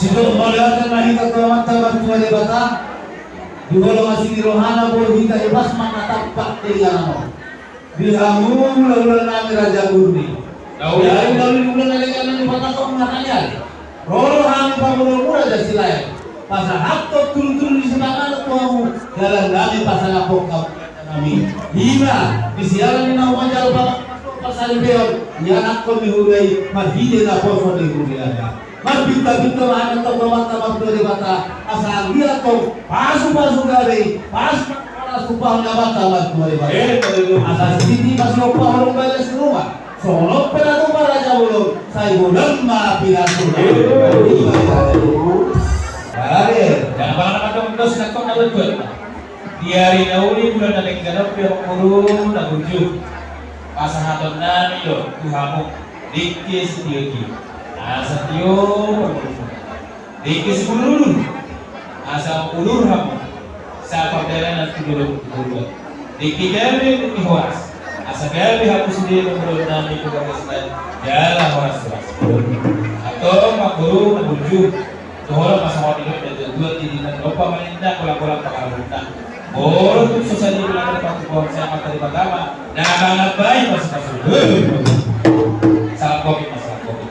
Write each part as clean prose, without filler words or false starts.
Sino malihat na hikatamat-tamat tuwa di bata? Di walang asing rohana po hita ibas manatagpak tingnan mo. Bihamong laulan namin Raja Gurni. Dahil ulan nalikan ng bata ko mga kanyal. Rolo hangin pa mo Raja Silay. Pasahakot tulong-tulong di semangat po mo. Dalam namin pasalapok kami. Hima, bisiyaran ni na umanjal pa pasalibeon. Yanak ko mihulay maghide na po sa tingkulian. Magbinta-binta mahanap ng tamat-tamat dari bata asal lihat kau pasu-pasu gari pasu-pasu pahang tamat-tamat dari bata asal sini masuk pahang balas rumah solo pernah tuh raja belum saya bulan maapinan sudah jangan bang dos nakon na betul diari nauli bulan na nagganap pero puro nagunjuk pasahaton nami yo tuhamu dikis diyogi asa tiyo dikis ulur asa ulur hamu sa pagdalan at tulog dikidami ihwas asa gabi hamu sendiri menurut nami kebangkitan jala horas atau makguru nagunjuk tuhora pasawat hidup dan dua tidinan lupa menindak kulang-kulang pakarunta boleh tuh susah di belakang waktu buang saya mata di pertama nah banget baik masuk salah kopi mas salah kopi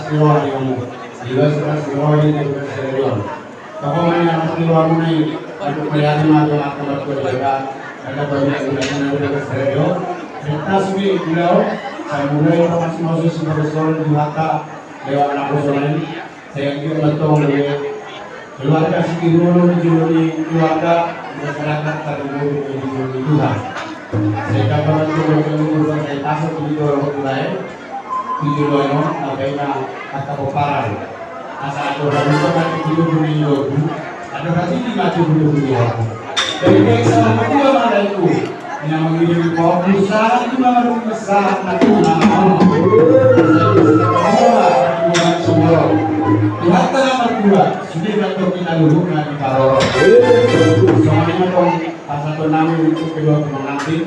kiloan yung Diwas kiloan yung kiloan. Kako man yung kiloan mo na yung pagpapayari mga kamat ko diba ada banyak gulaman yang udah stereo. Kita sih beliau saya mulai masih sebagai seorang diwata lewat anak usulan saya juga betul keluarga Sikidulu menjadi keluarga masyarakat terhubung dengan Tuhan. Saya kabar itu saya tasuk di dorong mulai tujuh lono bagaimana kata peparan asal orang itu kan itu dulu ada hati di maju dulu dari desa kedua ada itu yang mengirim pulsa itu baru besar nanti nama semua Tuhan telah berdua sudah datang kita dulu nanti kalau soalnya dong asal bernama untuk kedua pengantin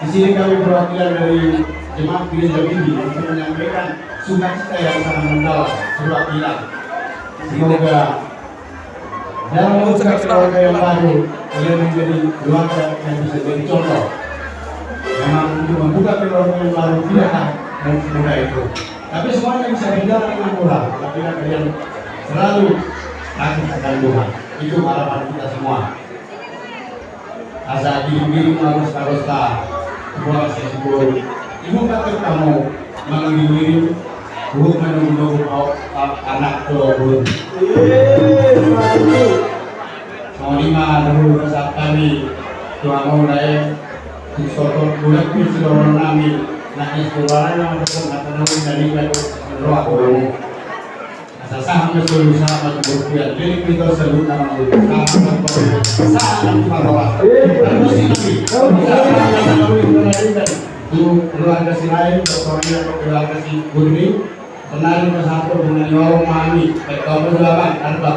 di sini kami perwakilan dari jemaat gereja ini untuk menyampaikan sukacita yang sangat mendalam perwakilan semoga dalam membuka keluarga yang baru kalian menjadi keluarga yang bisa jadi contoh. Memang untuk membuka keluarga yang baru tidak mudah itu. Tapi semuanya bisa berjalan dengan mudah. Tapi kalian selalu takut akan Tuhan. Itu harapan kita semua. Asal diri harus semua sesuatu. Ibu kata kamu mengirim bukan menunggu anak turun. Lima dulu saat kami Tuhan mulai disotot bulat di seluruh kami nangis keluar yang berkata dari roh aku asal saham seluruh sahabat berpihak jadi kita selalu nama sahabat marwah terus ini keluarga si lain keluarga si Budi kenal bersatu dengan orang mami kau berjalan tanpa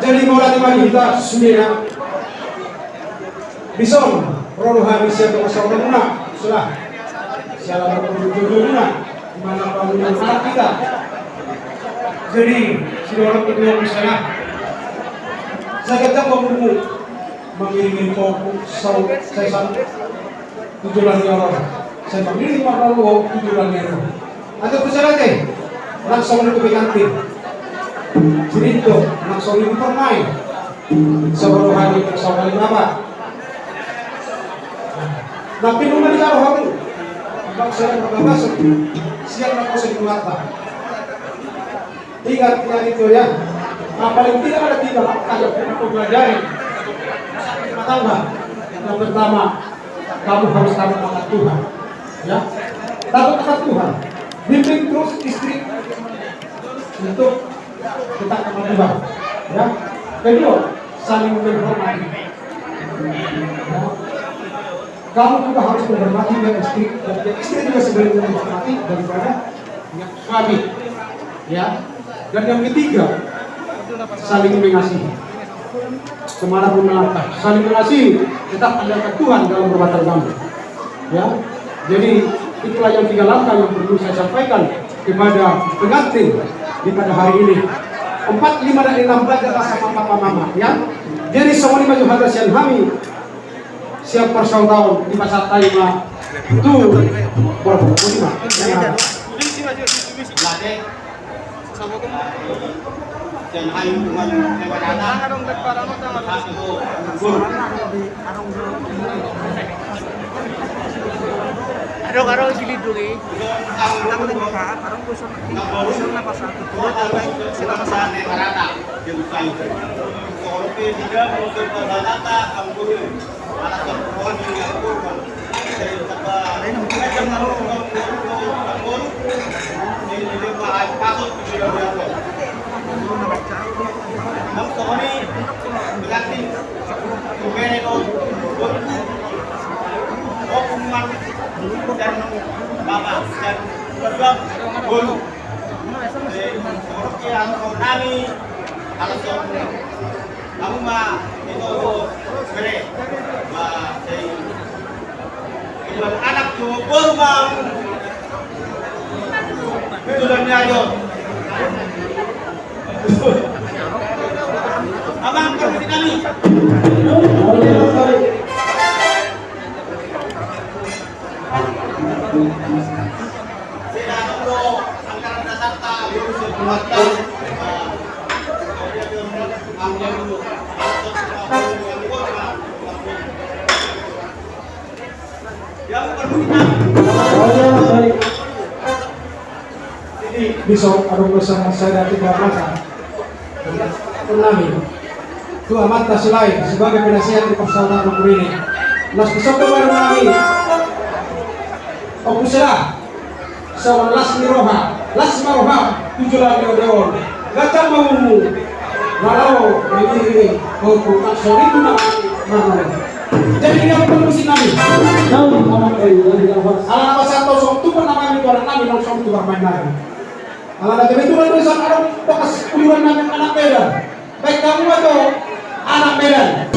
Jadi mulai kita sembilan bison rono habis yang bersama guna sudah salah berkunjung guna mana bangunan anak kita. Jadi si orang kedua misalnya saya kata kamu mengiringi kau saya tujuan orang saya mengiringi malu tujuan orang ada pesan deh langsung untuk kantin Cerito, langsung ibu permain sebelum hari bersama kali apa tapi nunggu di karo kamu bang saya berbahasa siap nak kau di mata ingat yang itu ya paling tidak ada tiga kalau kita pelajari tangga yang pertama kamu harus tahu akan Tuhan ya takut akan Tuhan bimbing terus istri untuk kita akan Tuhan ya kedua saling menghormati ya. Kamu juga harus menghormati dan istri juga sebenarnya menghormati daripada suami ya dan yang ketiga saling mengasihi kemanapun melangkah saling mengasihi tetap andalkan Tuhan dalam perbuatan kamu ya jadi itulah yang tiga langkah yang perlu saya sampaikan kepada pengantin di pada hari ini 4, 5, dan 6 belajar sama papa mama ya jadi semua lima juga hadas yang kami siap persaudaraan di masa taima itu berapa lima Araw-araw siliduri. Ang nagka, parang gusto na pasado. Sila masane marata. Yung kayo. Kalau tidak untuk marata ang guru. Anak perempuan yang kurban. Saya kata, ini macam naruh guru. Ini mahal. patut dibilang ko. Ang kami berarti kugere ko hukuman dan bapa dan berbab gulu. Oke ang nami alas kamu mah itu gere anak tuh berbang itu dan nyayo abang pergi kami saya perlu anggaran dasar tak harus berbuatan yang berguna. Ini besok ada bersama saya dari Bapak Tsunami. Itu amat tak selain sebagai penasihat di persaudaraan hukum ini. Nas besok kemarin kami. Okusela. Sama las maroha 7 lagi dewan. Gacang maumu. Walau ini hukum sorry itu mana. Jadi dia berfungsi kami. Alam apa satu song tu pernah kami orang kami langsung tu bermain lagi. Alam ada itu tulisan ada bekas kuyuran kami anak Medan. Baik kamu atau anak Medan.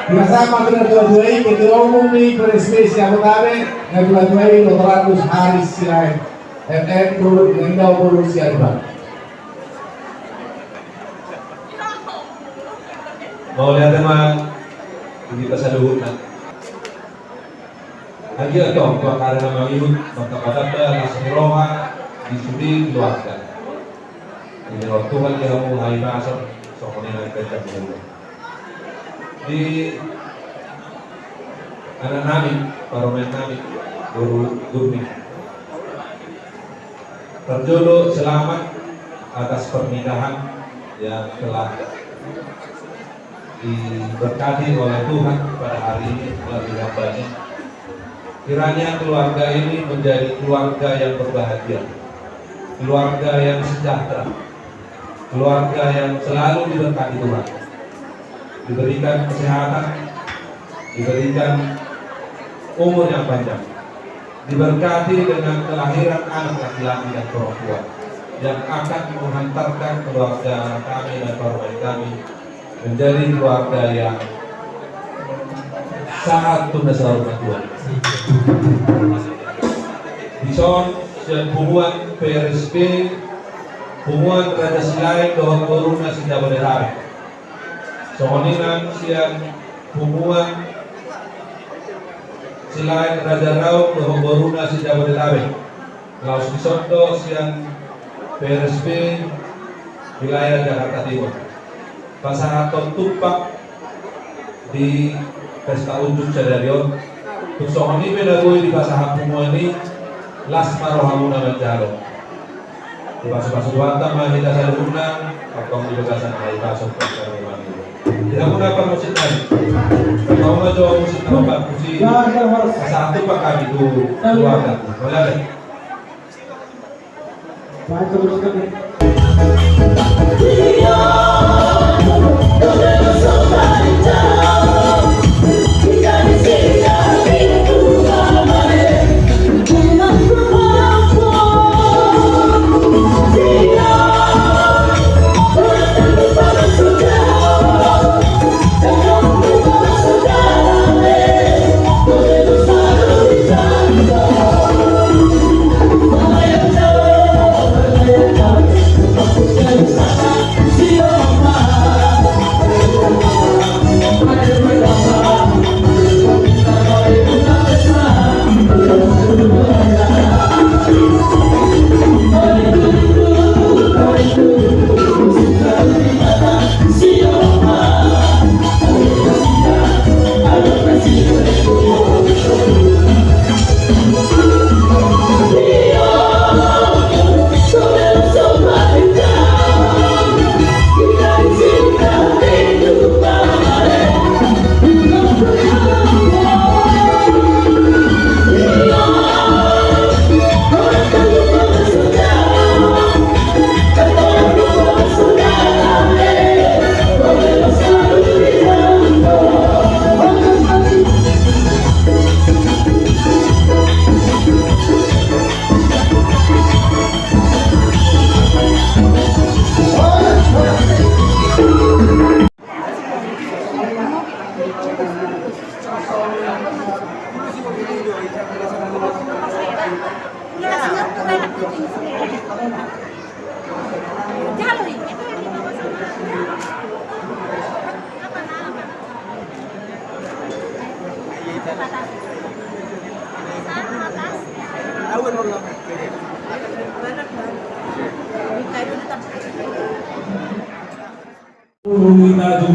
Bersama dengan dua-duai Ketua Umum di Presiden Jabodetabek dan dua-duai Dr. Agus Haris Sirait MM Turut Ngendau Turut Siadban. Mau lihat teman ini pasaluhut na. Lagi atau untuk karena mengikut mengkapatada nasroha di sudi keluarga. Ini waktu kan dia mau hari masuk soalnya kita dulu. Di anak nami, paromen nami, guru terjodoh selamat atas pernikahan yang telah diberkati oleh Tuhan pada hari ini melalui hambanya. Kiranya keluarga ini menjadi keluarga yang berbahagia, keluarga yang sejahtera, keluarga yang selalu diberkati Tuhan, diberikan kesehatan, diberikan umur yang panjang, diberkati dengan kelahiran anak laki-laki dan perempuan yang akan menghantarkan keluarga kami dan keluarga kami menjadi keluarga yang sangat tunda selalu Tuhan. Bison siyan Pumuan PRSP, Pumuan Raja Silain Dohon Boruna si Jabodetabek. Sokoningan siyan Pumuan Silain Raja Raung Dohon Boruna si Jabodetabek. Laos Bisondo siyan PRSP wilayah Jakarta Timur. Pasahaton tumpak di Pesta Unjuk Cadarion. Tusok ini pedagoi di pasahan Pumuan ini las marohamuna menjalo. Di pasuk-pasuk wanta mahita salunang atau di begasan ay pasok pagkaruan itu. Tidak muna pa musik lagi. Kalau mau coba musik tambah musik satu pak kami itu keluarga. Boleh deh.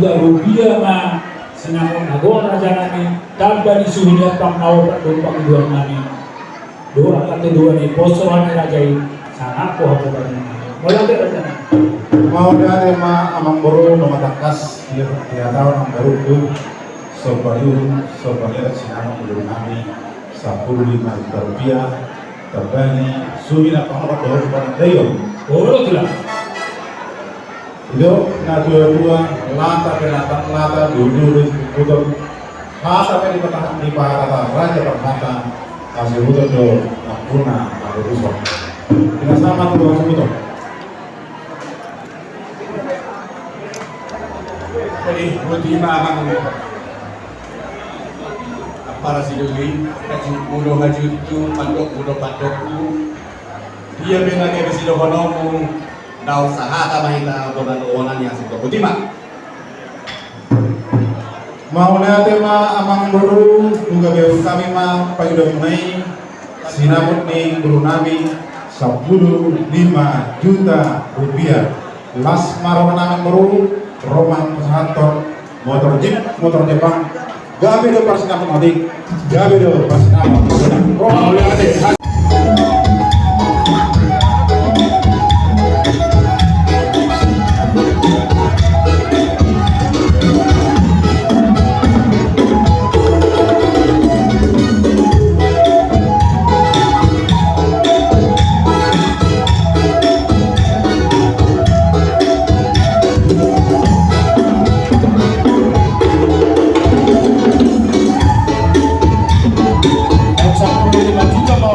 Rupiah mah senang agora jangan tambah disuruhnya pangnaw pang dua nami dua atau dua nih posoan rajai sangat ko hapo kan wala ka raja Mau dari ma amang boro nomatakas dia tahu nang baru itu sobayu sinama belum kami 15 juta rupiah terbani sumina pangkat doh pada dayo oh tulah itu na dua lata penata lata dulu itu hata pe di pahata raja permata kasih hutan do ampuna ada rusak kita sama tuh langsung itu Jadi buti mamang para siduli kaju ulo haju itu pandok ulo dia bina ke besido konomu daw sahata mahita dogan onan yang sito butima mau natin ma amang buru juga beu kami ma payudang may sinabot ni guru namin 15 juta rupiah las marawan namin buru Roman Santon motor jeep motor Jepang gabi do persinapon adik gabi do persinapon Roman adik Juta mau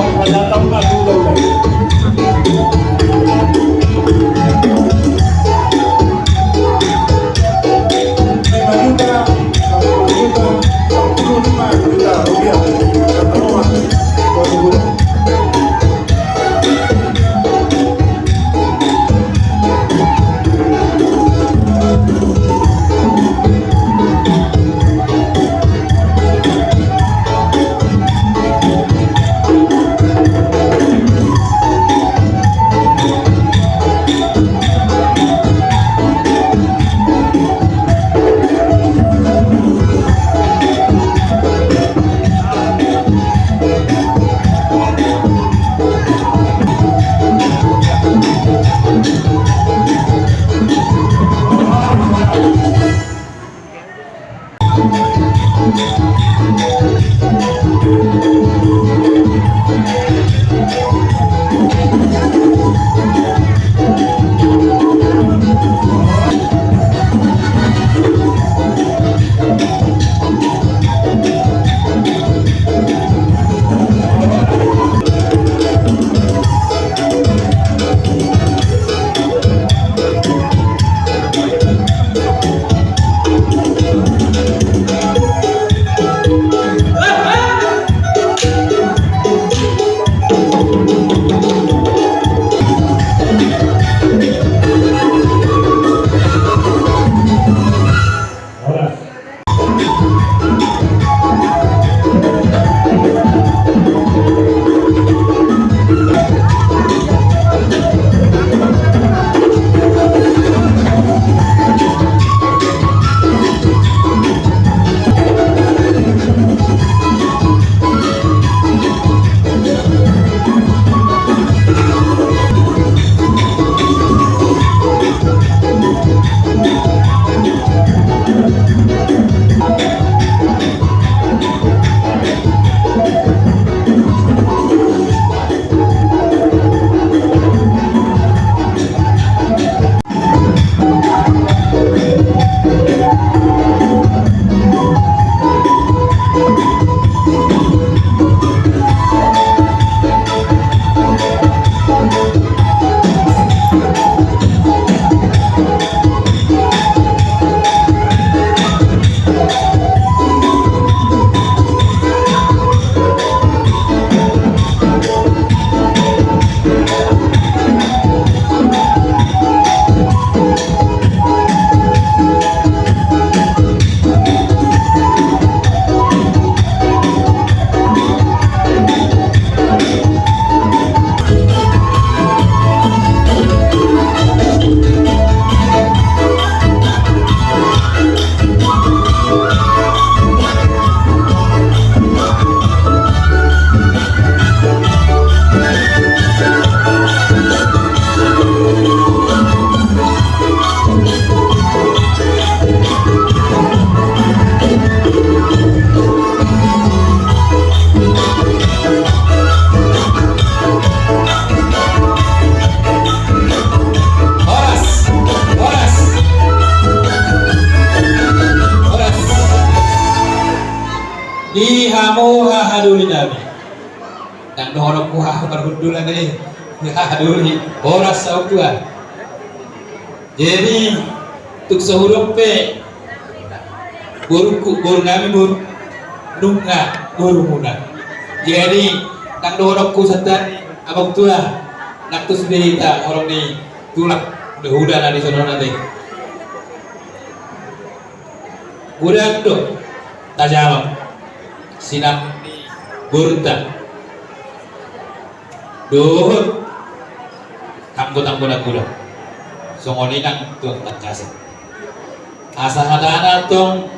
kuha pergundulan ini. Ya duli oras sa tua. Jadi tuk sahurup pe guru nami guru nunga guru muna. Jadi nang dorokku satan abang tua nak tu sebenita orang ni tulak udah na di sono nanti. Udah tu tajam sinap burta dohut tanggo na kuda songoni nang tuang tangkasa asa hadana tong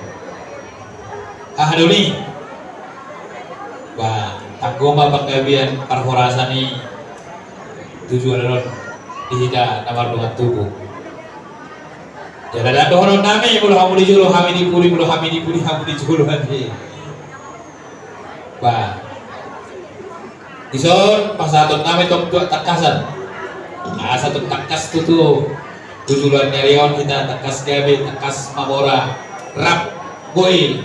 ahaduni ba tanggo mapagkabian parhorasan ni tujuan ron dihida namar dengan tubuh jadi ada doron nami mulu hamudi julu hamidi puri hamudi julu hadi ba ison pasatot nami tong tuak takasan satu takas tutu tujuan nyarion kita takas gabe takas mamora rap boy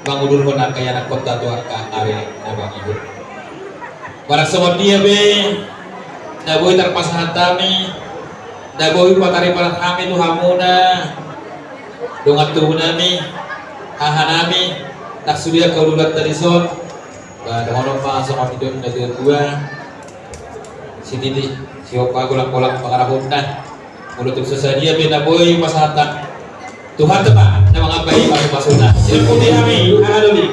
bangudur hona kaya anak kota tua ka are na bang ibu para semua dia be da boy terpasahan tami da boy patari para kami tu hamuna dongat tuhuna mi hahanami tak sudia kaudulat tadi son ba dengan pa sama video na dua si Titi si Opa golak-golak pangarahuna mulut sesadia beda boy pasatan Tuhan tebak na mga bayi masuk-masuna jadi putih kami aduli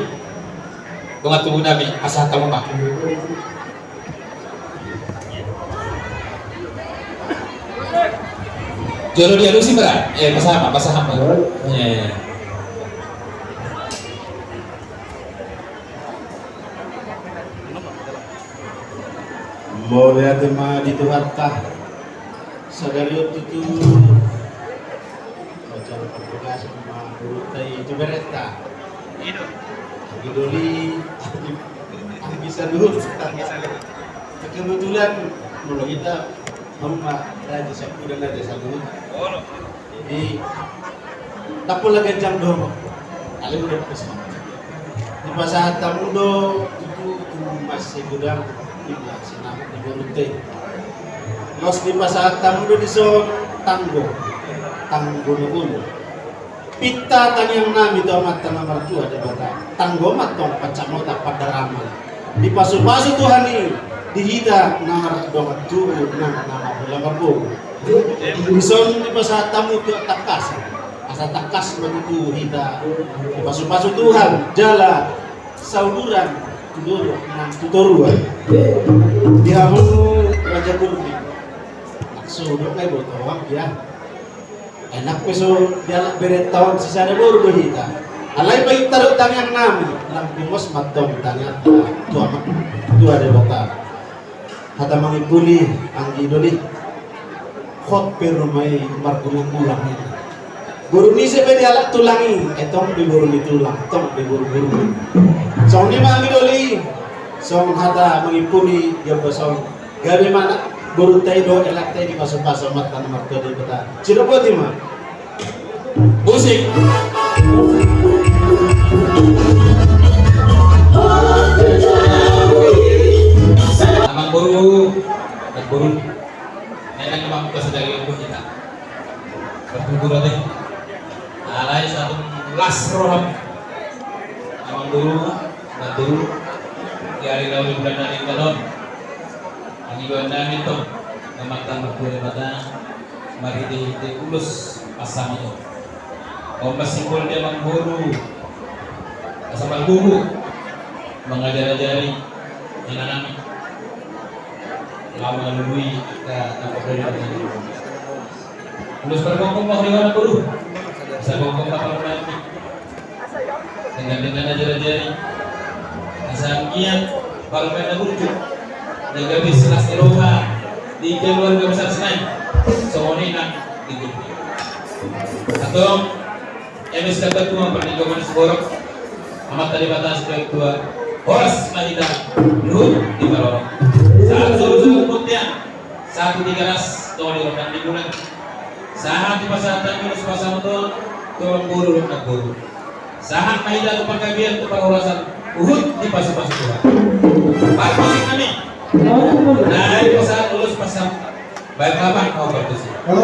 dongat tubuh nami asah kamu mak jodoh dia lusi berat pasaham Boleh ada mah di Tuhan tah sadariut itu baca pertugas sama urutai itu bereta lagi doli bisa dulu kebetulan mulai kita hamba raja sapu dan raja sapu jadi tak pula kencang dong kali udah pesan di pasar tamudo itu masih gudang sinap di Borute. Los di pasar tamu di so tanggo nukulo. Pita tanyang nami do amat tanah mertua di bata. Tanggo matong pacamota padarama. Di pasu-pasu Tuhan ini dihida nahar domat tubuh nama bulan bu. Di son di pasar tamu ke takas. Asa takas begitu hida. Di pasu-pasu Tuhan jala sauduran tudoro nang tutoruan di hamun raja kurdi naksudo kay botowang ya enak peso dialak beret tahun sisanya baru berhita alay baik taruh tangan nami lang bimos matong tangan tua de bota hata mangipuli ang idoli khot perumai margunung ulang ini guru ni sepe dialak tulangi etong di guru ni tulang tong di guru song ni mangi doli song hata mangipuni yang besong gabi mana guru tay do elak tay di pasok mata nomor 2 di kota Cirebon mah musik amang guru nenek memang kesedari ilmu kita berguru teh alai satu las roham amang guru dulu di hari lalu bulan hari kalon ang iwan namin to na magtambak mata mari di ulus asam itu o masingkol dia mangguru asam guru mengajar-ajari inanami lama nalului ke kapolri ulus bergongkong mau dengan guru bisa gongkong kapal nanti dengan ajar-ajari Sangkian parlemen lucu jaga bisnis Eropa di keluarga besar Senayan semuanya di atau MS dapat cuma perniagaan seborok amat tadi batas tua horas mahida luhut di balorong saat suruh putih 1 3 tahun di orang di bulan saat di pasar tanjung pasar motor tolong buru nak buru saat mahida tu pakabian tu perhorasan Uhud di pasu-pasu Tuhan. Baik musik kami Nah, di pasal lulus pasal baik apa kau bagus sih. Apa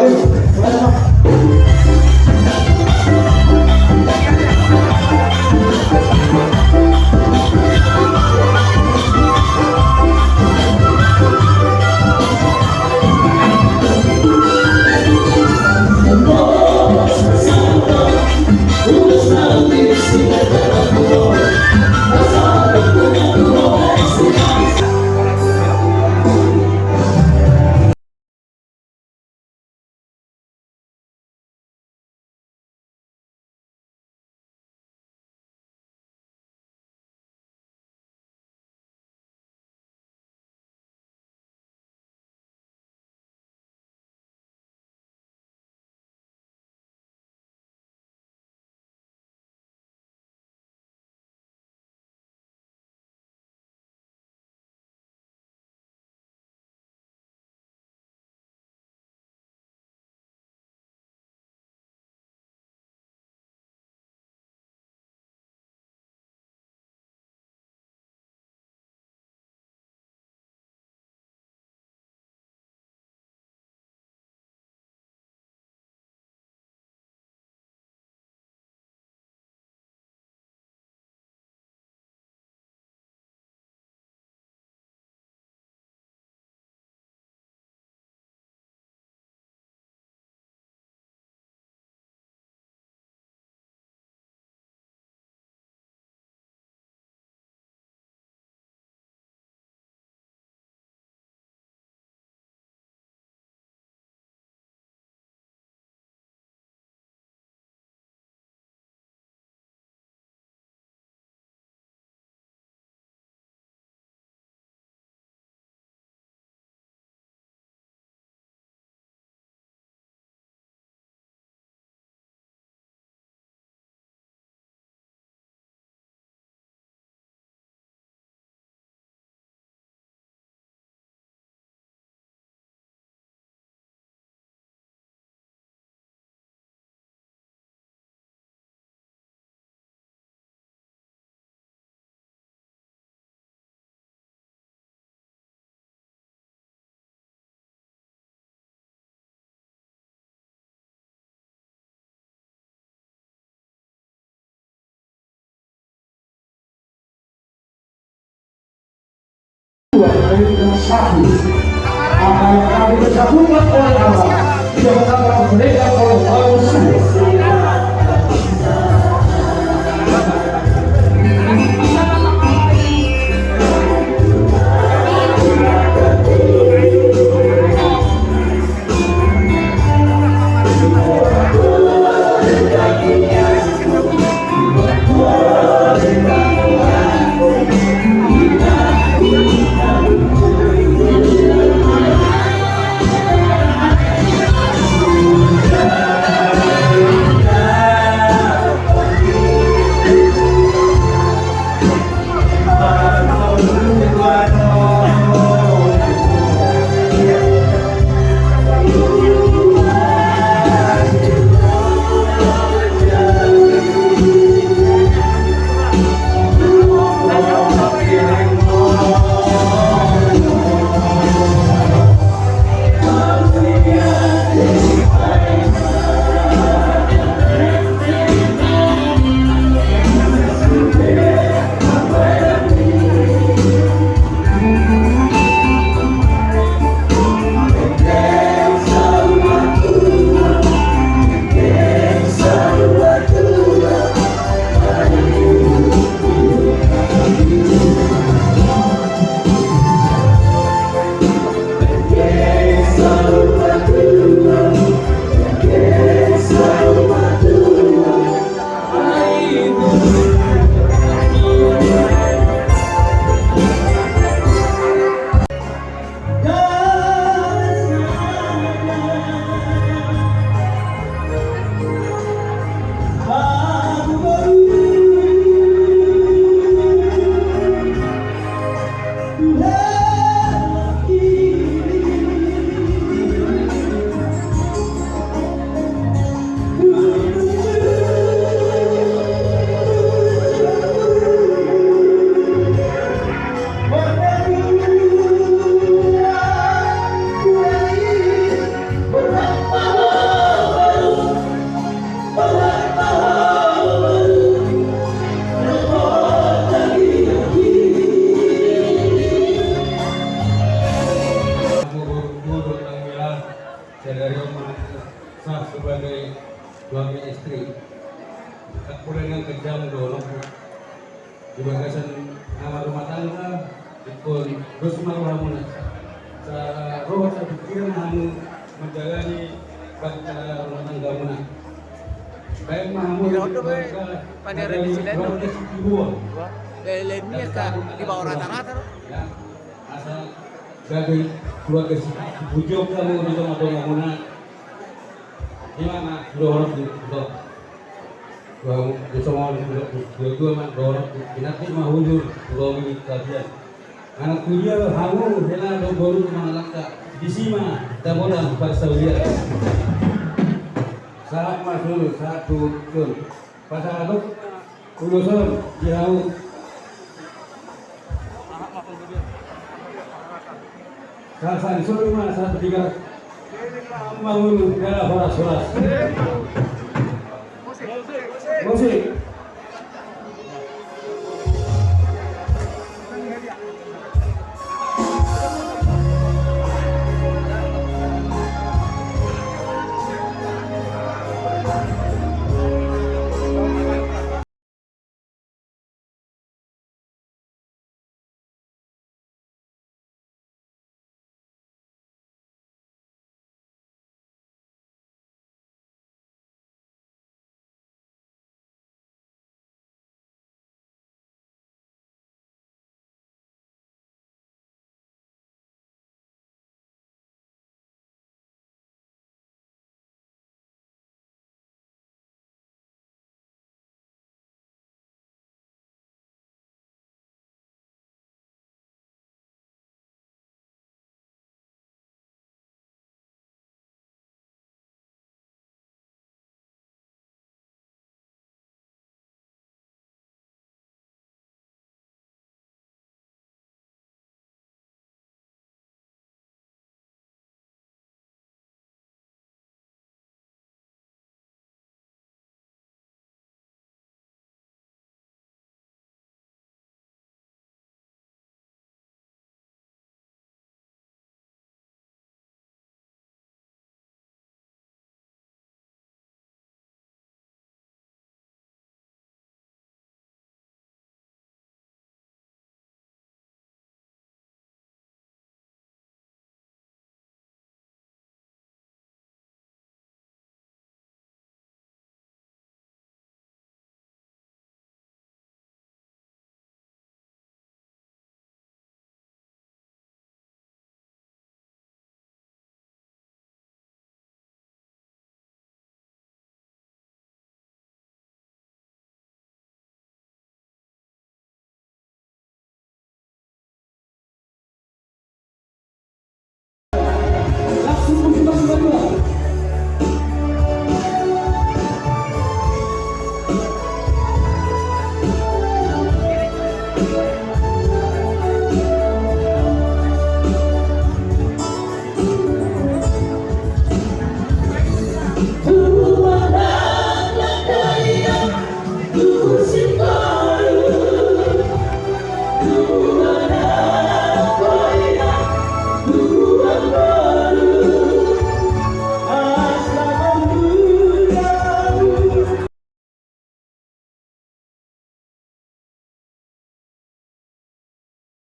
yang kami tersabungkan oleh Allah, jangan mereka oleh Allah. sebagai suami istri. Tak boleh dengan kejam dulu. Di bagasan nama rumah tangga, ikut terus malu hamun. Sa roh sa pikiran hamun menjalani bangsa rumah tangga muna. Baik mahamun Panera di sini lainnya di bawah rata-rata. Ya, asal gagal keluarga si bujuk kamu untuk atau muna. Gimana? Dorong itu. Gua semua dua mah dorong. Nanti mah hujur dorong kajian. Anak kuliah hamu hela do baru mangalaka di sima tabodan parsaulia. Saat masuk satu tur. Pasal itu urusan jauh. Saat sore mana saat tiga mau negara horas. Musik.